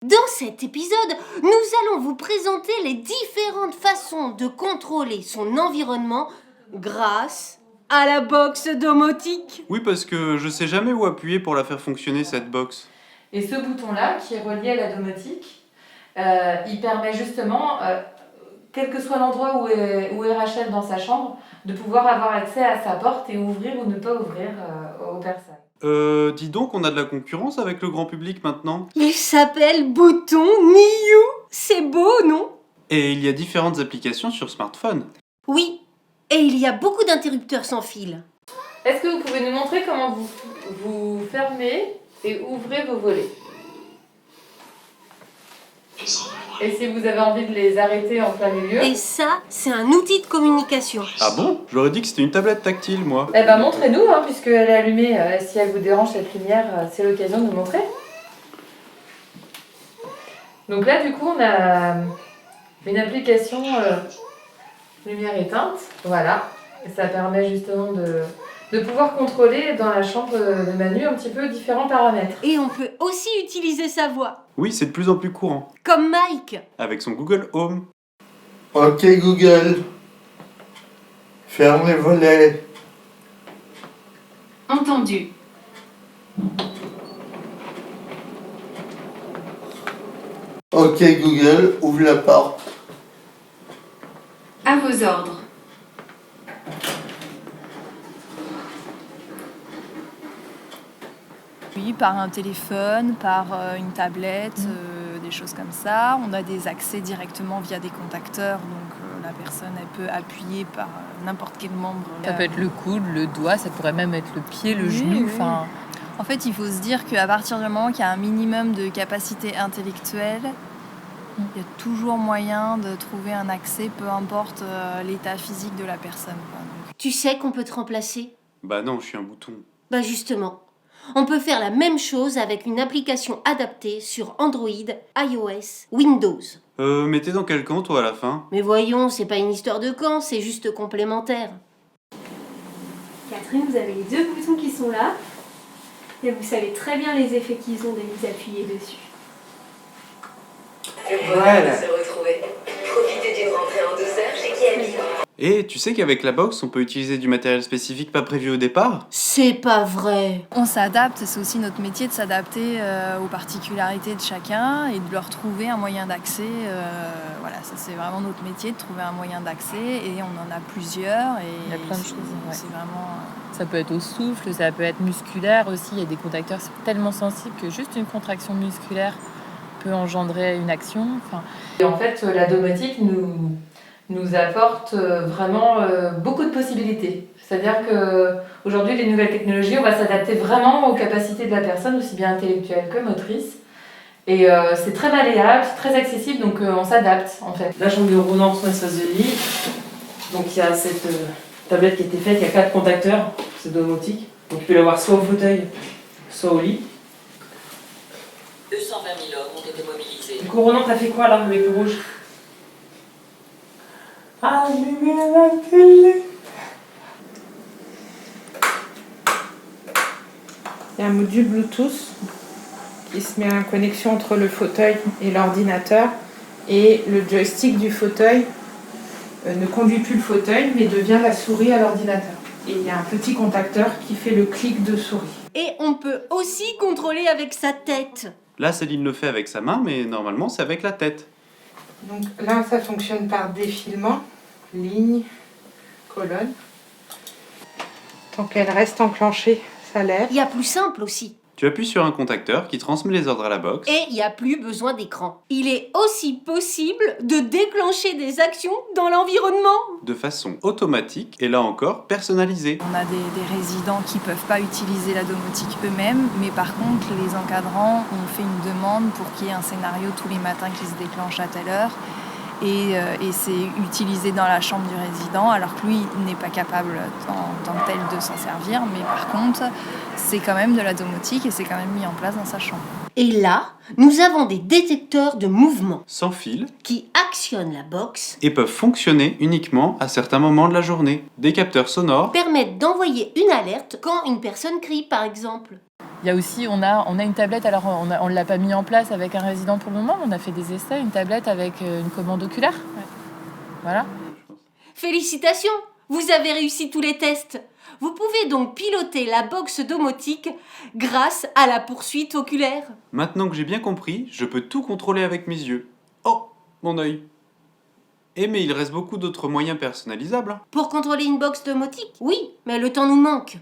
Dans cet épisode, nous allons vous présenter les différentes façons de contrôler son environnement grâce à la box domotique. Oui, parce que je sais jamais où appuyer pour la faire fonctionner cette box. Et ce bouton-là, qui est relié à la domotique, il permet justement, quel que soit l'endroit où est Rachel dans sa chambre, de pouvoir avoir accès à sa porte et ouvrir ou ne pas ouvrir aux personnes. Dis donc, on a de la concurrence avec le grand public maintenant. Il s'appelle Bouton Niu. C'est beau, non? Et il y a différentes applications sur smartphone. Oui, et il y a beaucoup d'interrupteurs sans fil. Est-ce que vous pouvez nous montrer comment vous fermez et ouvrez vos volets? Et si vous avez envie de les arrêter en plein milieu? Et ça, c'est un outil de communication. Ah bon? J'aurais dit que c'était une tablette tactile, moi. Eh ben montrez-nous, puisqu'elle est allumée. Si elle vous dérange cette lumière, c'est l'occasion de nous montrer. Donc là, du coup, on a une application lumière éteinte. Voilà. Et ça permet justement de pouvoir contrôler dans la chambre de Manu un petit peu différents paramètres. Et on peut aussi utiliser sa voix, Oui, c'est de plus en plus courant. comme Mike. Avec son Google Home. Ok Google, ferme les volets. Entendu. Ok Google, ouvre la porte. À vos ordres. Oui, par un téléphone, par une tablette, des choses comme ça. On a des accès directement via des contacteurs, donc la personne elle peut appuyer par n'importe quel membre. Ça peut être le coude, le doigt, ça pourrait même être le pied, le genou. Oui. Enfin, En fait, il faut se dire qu'à partir du moment qu'il y a un minimum de capacité intellectuelle, il y a toujours moyen de trouver un accès, peu importe l'état physique de la personne, quoi. Donc, Tu sais qu'on peut te remplacer? Bah non, je suis un bouton. Bah justement, on peut faire la même chose avec une application adaptée sur Android, iOS, Windows. Mais t'es dans quel camp, toi, à la fin? Mais voyons, c'est pas une histoire de camp, c'est juste complémentaire. Catherine, vous avez les deux boutons qui sont là et vous savez très bien les effets qu'ils ont dès que vous appuyez dessus. Voilà. Se retrouver. Profitez d'une rentrée en douceur chez Kiabi. Et tu sais qu'avec la box, on peut utiliser du matériel spécifique pas prévu au départ? C'est pas vrai. on s'adapte, c'est aussi notre métier de s'adapter aux particularités de chacun et de leur trouver un moyen d'accès. Voilà, ça c'est vraiment notre métier, de trouver un moyen d'accès et on en a plusieurs. Et il y a plein de choses. Ouais. C'est vraiment... Ça peut être au souffle, ça peut être musculaire aussi. Il y a des contacteurs tellement sensibles que juste une contraction musculaire peut engendrer une action. Enfin, Et en fait, la domotique nous apporte vraiment beaucoup de possibilités. C'est-à-dire qu'aujourd'hui, les nouvelles technologies, on va s'adapter vraiment aux capacités de la personne, aussi bien intellectuelle que motrice. Et c'est très malléable, c'est très accessible, donc on s'adapte en fait. La chambre de Ronan reçoit espace de lit. Donc il y a cette tablette qui a été faite, il y a 4 contacteurs, c'est domotique. Donc tu peux l'avoir soit au fauteuil, soit au lit. 220 000 hommes ont été mobilisés. Du coup, Ronan, t'as fait quoi là avec le rouge? Allumer la télé. Il y a un module Bluetooth qui se met en connexion entre le fauteuil et l'ordinateur, et le joystick du fauteuil ne conduit plus le fauteuil mais devient la souris à l'ordinateur. Et il y a un petit contacteur qui fait le clic de souris. Et on peut aussi contrôler avec sa tête. Là, Céline le fait avec sa main, mais normalement, c'est avec la tête. Donc là, ça fonctionne par défilement, ligne, colonne. Tant qu'elle reste enclenchée, ça lève. Il y a plus simple aussi. Tu appuies sur un contacteur qui transmet les ordres à la box. Et il n'y a plus besoin d'écran. Il est aussi possible de déclencher des actions dans l'environnement. De façon automatique et là encore personnalisée. On a des résidents qui ne peuvent pas utiliser la domotique eux-mêmes, mais par contre, les encadrants ont fait une demande pour qu'il y ait un scénario tous les matins qui se déclenche à telle heure. Et c'est utilisé dans la chambre du résident, alors que lui n'est pas capable en tant que tel de s'en servir, mais par contre, c'est quand même de la domotique et c'est quand même mis en place dans sa chambre. Et là, nous avons des détecteurs de mouvement Sans fil qui actionnent la box, et peuvent fonctionner uniquement à certains moments de la journée. Des capteurs sonores permettent d'envoyer une alerte quand une personne crie par exemple. Il y a aussi, on a une tablette, alors on ne l'a pas mis en place avec un résident pour le moment, mais on a fait des essais, une tablette avec une commande oculaire. Ouais. Voilà. Félicitations, vous avez réussi tous les tests. Vous pouvez donc piloter la box domotique grâce à la poursuite oculaire. Maintenant que j'ai bien compris, je peux tout contrôler avec mes yeux. Oh, mon œil. Eh mais il reste beaucoup d'autres moyens personnalisables. Pour contrôler une box domotique? Oui, mais le temps nous manque.